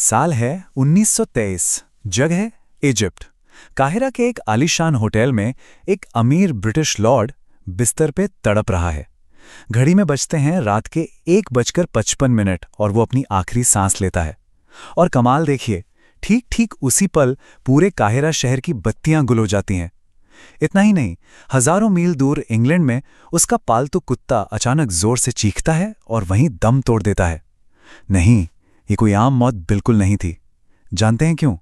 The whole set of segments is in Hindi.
साल है 1923। जगह इजिप्ट। काहिरा के एक आलीशान होटल में एक अमीर ब्रिटिश लॉर्ड बिस्तर पे तड़प रहा है। घड़ी में बजते हैं रात के 1:55 और वो अपनी आखिरी सांस लेता है। और कमाल देखिए, ठीक ठीक उसी पल पूरे काहिरा शहर की बत्तियां गुल हो जाती हैं। इतना ही नहीं, हजारों मील दूर इंग्लैंड में उसका पालतू कुत्ता अचानक जोर से चीखता है और वहीं दम तोड़ देता है। नहीं, ये कोई आम मौत बिल्कुल नहीं थी। जानते हैं क्यों?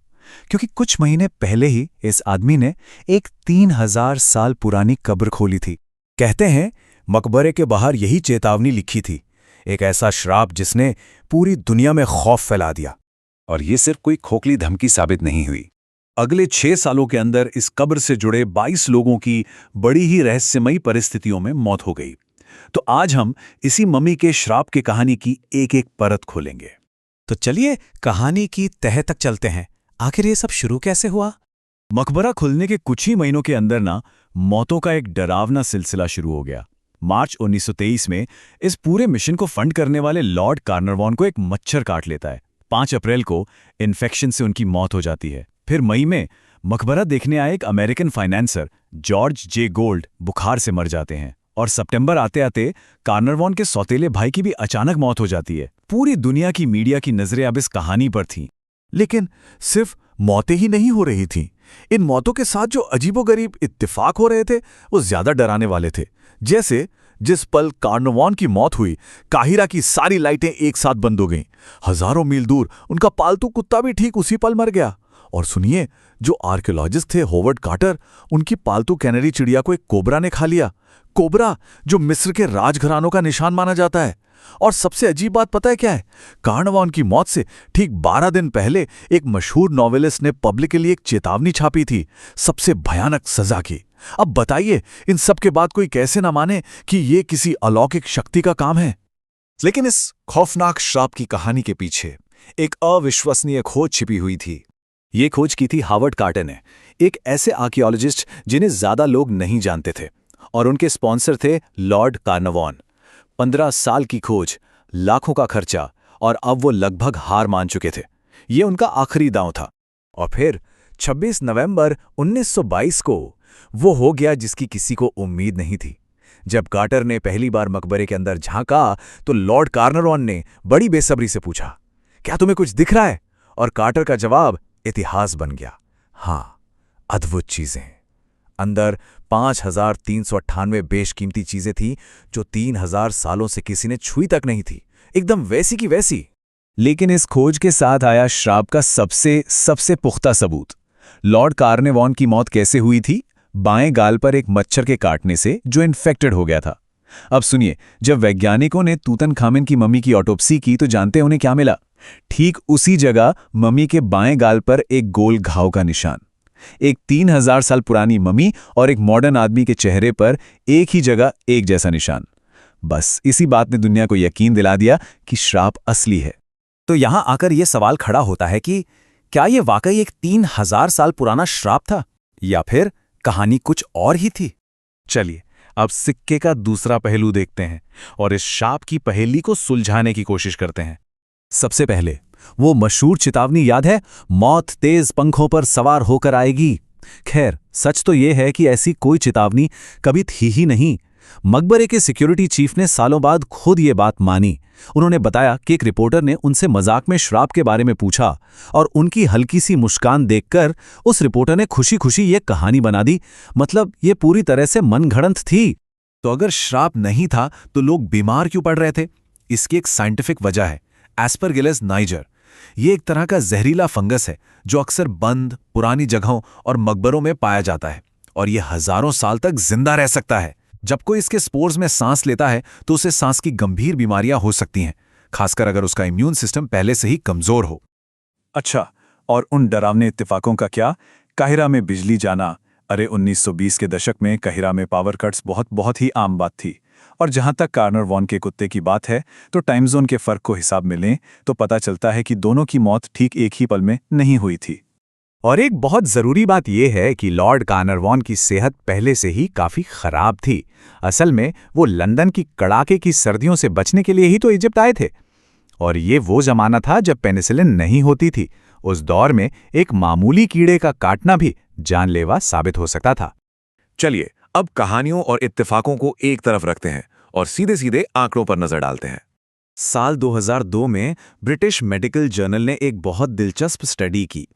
क्योंकि कुछ महीने पहले ही इस आदमी ने एक 3000 साल पुरानी कब्र खोली थी। कहते हैं मकबरे के बाहर यही चेतावनी लिखी थी, एक ऐसा श्राप जिसने पूरी दुनिया में खौफ फैला दिया। और ये सिर्फ कोई खोखली धमकी साबित नहीं हुई। अगले 6 सालों के अंदर इस कब्र से जुड़े 22 लोगों की बड़ी ही रहस्यमयी परिस्थितियों में मौत हो गई। तो आज हम इसी मम्मी के श्राप की कहानी की एक एक परत खोलेंगे। तो चलिए कहानी की तह तक चलते हैं। आखिर ये सब शुरू कैसे हुआ? मकबरा खुलने के कुछ ही महीनों के अंदर मौतों का एक डरावना सिलसिला शुरू हो गया। मार्च 1923 में इस पूरे मिशन को फंड करने वाले लॉर्ड कार्नरवॉन को एक मच्छर काट लेता है। 5 अप्रैल को इन्फेक्शन से उनकी मौत हो जाती है। फिर मई में मकबरा देखने आए एक अमेरिकन फाइनेंसर जॉर्ज जे गोल्ड बुखार से मर जाते हैं। और सितंबर आते आते कार्नरवॉन के सौतेले भाई की भी अचानक मौत हो जाती है। पूरी दुनिया की मीडिया की नजरें अब इस कहानी पर थीं। लेकिन सिर्फ मौतें ही नहीं हो रही थीं। इन मौतों के साथ जो अजीबोगरीब इत्तेफाक हो रहे थे वो ज्यादा डराने वाले थे। जैसे जिस पल कार्नरवॉन की मौत हुई, काहिरा की सारी लाइटें एक साथ बंद हो गईं। हजारों मील दूर उनका पालतू कुत्ता भी ठीक उसी पल मर गया। और सुनिए, जो आर्कियोलॉजिस्ट थे होवर्ड कार्टर, उनकी पालतू कैनरी चिड़िया को एक कोबरा ने खा लिया। कोबरा जो मिस्र के राजघरानों का निशान माना जाता है। और सबसे अजीब बात पता है क्या है? कार्नरवॉन की मौत से ठीक 12 दिन पहले एक मशहूर नॉवेलिस्ट ने पब्लिकली एक चेतावनी छापी थी, सबसे भयानक सजा की। अब बताइए, इन सब के बाद कोई कैसे ना माने कि ये किसी अलौकिक शक्ति का काम है। लेकिन इस खौफनाक श्राप की कहानी के पीछे एक अविश्वसनीय खोज छिपी हुई थी। ये खोज की थी हावर्ड कार्टर ने, एक ऐसे आर्कियोलॉजिस्ट जिन्हें ज्यादा लोग नहीं जानते थे। और उनके स्पॉन्सर थे लॉर्ड कार्नरवॉन। 15 साल की खोज, लाखों का खर्चा, और अब वो लगभग हार मान चुके थे। ये उनका आखिरी दांव था। और फिर 26 नवंबर 1922 को वो हो गया जिसकी किसी को उम्मीद नहीं थी। जब कार्टर ने पहली बार मकबरे के अंदर झांका तो लॉर्ड कार्नरवॉन ने बड़ी बेसब्री से पूछा, क्या तुम्हें कुछ दिख रहा है? और कार्टर का जवाब इतिहास बन गया। हाँ, अद्भुत चीजें। अंदर 5398 बेशकीमती चीजें थीं जो 3000 सालों से किसी ने छुई तक नहीं थी, एकदम वैसी की वैसी। लेकिन इस खोज के साथ आया श्राप का सबसे पुख्ता सबूत। लॉर्ड कार्नरवॉन की मौत कैसे हुई थी? बाएं गाल पर एक मच्छर के काटने से, जो इन्फेक्टेड हो गया था। अब सुनिए, जब वैज्ञानिकों ने तूतनखामेन की मम्मी की ऑटोप्सी की तो जानते हैं उन्हें क्या मिला? ठीक उसी जगह मम्मी के बाएं गाल पर एक गोल घाव का निशान। एक 3000 साल पुरानी मम्मी और एक मॉडर्न आदमी के चेहरे पर एक ही जगह एक जैसा निशान। बस इसी बात ने दुनिया को यकीन दिला दिया कि श्राप असली है। तो यहां आकर यह सवाल खड़ा होता है कि क्या यह वाकई एक 3000 साल पुराना श्राप था, या फिर कहानी कुछ और ही थी? चलिए अब सिक्के का दूसरा पहलू देखते हैं और इस श्राप की पहेली को सुलझाने की कोशिश करते हैं। सबसे पहले वो मशहूर चेतावनी याद है, मौत तेज पंखों पर सवार होकर आएगी। खैर, सच तो ये है कि ऐसी कोई चेतावनी कभी थी ही नहीं। मकबरे के सिक्योरिटी चीफ ने सालों बाद खुद ये बात मानी। उन्होंने बताया कि एक रिपोर्टर ने उनसे मजाक में श्राप के बारे में पूछा और उनकी हल्की सी मुस्कान देखकर उस रिपोर्टर ने खुशी खुशी ये कहानी बना दी। मतलब ये पूरी तरह से मनगढ़ंत थी। तो अगर श्राप नहीं था तो लोग बीमार क्यों पड़ रहे थे? इसकी एक साइंटिफिक वजह है, एस्परगिलस नाइजर। ये एक तरह का जहरीला फंगस है जो अक्सर बंद पुरानी जगहों और मकबरों में पाया जाता है, और ये हजारों साल तक जिंदा रह सकता है। जब कोई इसके स्पोर्स में सांस लेता है तो उसे सांस की गंभीर बीमारियां हो सकती हैं, खासकर अगर उसका इम्यून सिस्टम पहले से ही कमजोर हो। अच्छा, और उन डरावने इत्तेफाकों का क्या? काहिरा में बिजली जाना। अरे 1920 के दशक में काहिरा में पावर कट्स बहुत ही आम बात थी। और जहां तक कार्नरवॉन के कुत्ते की बात है तो टाइम जोन के फर्क को हिसाब में लें तो पता चलता है कि दोनों की मौत ठीक एक ही पल में नहीं हुई थी। और एक बहुत जरूरी बात यह है कि लॉर्ड कार्नरवॉन की सेहत पहले से ही काफी खराब थी। असल में वो लंदन की कड़ाके की सर्दियों से बचने के लिए ही तो इजिप्ट आए थे। और ये वो जमाना था जब पेनिसिलिन नहीं होती थी। उस दौर में एक मामूली कीड़े का काटना भी जानलेवा साबित हो सकता था। चलिए अब कहानियों और इत्तेफाकों को एक तरफ रखते हैं और सीधे सीधे आंकड़ों पर नजर डालते हैं। साल 2002 में ब्रिटिश मेडिकल जर्नल ने एक बहुत दिलचस्प स्टडी की।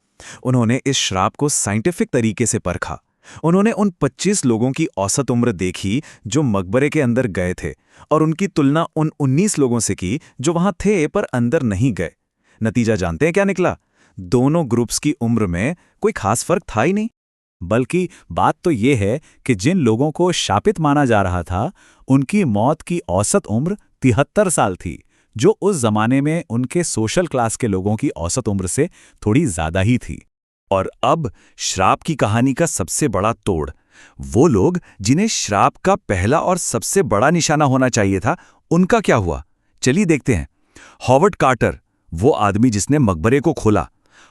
उन्होंने इस श्राप को साइंटिफिक तरीके से परखा। उन्होंने उन 25 लोगों की औसत उम्र देखी जो मकबरे के अंदर गए थे और उनकी तुलना उन 19 लोगों से की जो वहां थे पर अंदर नहीं गए। नतीजा जानते हैं क्या निकला? दोनों ग्रुप्स की उम्र में कोई खास फर्क था ही नहीं। बल्कि बात तो ये है कि जिन लोगों को शापित माना जा रहा था, उनकी मौत की औसत उम्र 73 साल थी, जो उस जमाने में उनके सोशल क्लास के लोगों की औसत उम्र से थोड़ी ज्यादा ही थी। और अब श्राप की कहानी का सबसे बड़ा तोड़, वो लोग जिन्हें श्राप का पहला और सबसे बड़ा निशाना होना चाहिए था, उनका क्या हुआ? चलिए देखते हैं। हॉवर्ड कार्टर, वो आदमी जिसने मकबरे को खोला,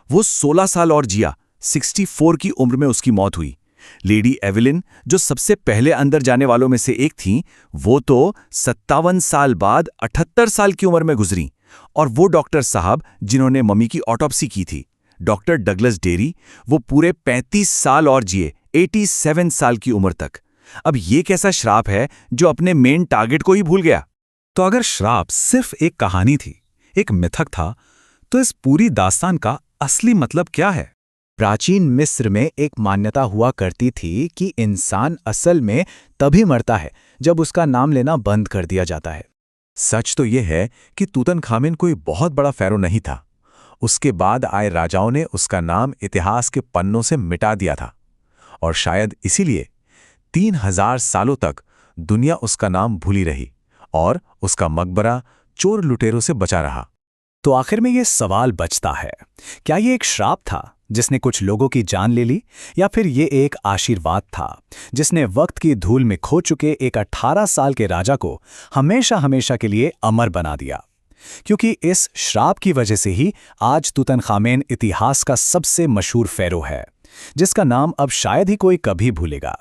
वो 16 साल और जिया। 64 की उम्र में उसकी मौत हुई। लेडी एवेलिन, जो सबसे पहले अंदर जाने वालों में से एक थी, वो तो 57 साल बाद 78 साल की उम्र में गुजरी। और वो डॉक्टर साहब जिन्होंने मम्मी की ऑटोप्सी की थी, डॉक्टर डगलस डेरी, वो पूरे 35 साल और जिए, 87 साल की उम्र तक। अब ये कैसा श्राप है जो अपने मेन टारगेट को ही भूल गया? तो अगर श्राप सिर्फ एक कहानी थी, एक मिथक था, तो इस पूरी दास्तान का असली मतलब क्या है? प्राचीन मिस्र में एक मान्यता हुआ करती थी कि इंसान असल में तभी मरता है जब उसका नाम लेना बंद कर दिया जाता है। सच तो यह है कि तूतनखामेन कोई बहुत बड़ा फ़ैरो नहीं था। उसके बाद आए राजाओं ने उसका नाम इतिहास के पन्नों से मिटा दिया था, और शायद इसीलिए 3000 सालों तक दुनिया उसका नाम भूली रही और उसका मकबरा चोर लुटेरों से बचा रहा। तो आखिर में ये सवाल बचता है, क्या ये एक श्राप था जिसने कुछ लोगों की जान ले ली, या फिर ये एक आशीर्वाद था जिसने वक्त की धूल में खो चुके एक 18 साल के राजा को हमेशा हमेशा के लिए अमर बना दिया? क्योंकि इस श्राप की वजह से ही आज तूतनखामेन इतिहास का सबसे मशहूर फ़ैरो है, जिसका नाम अब शायद ही कोई कभी भूलेगा।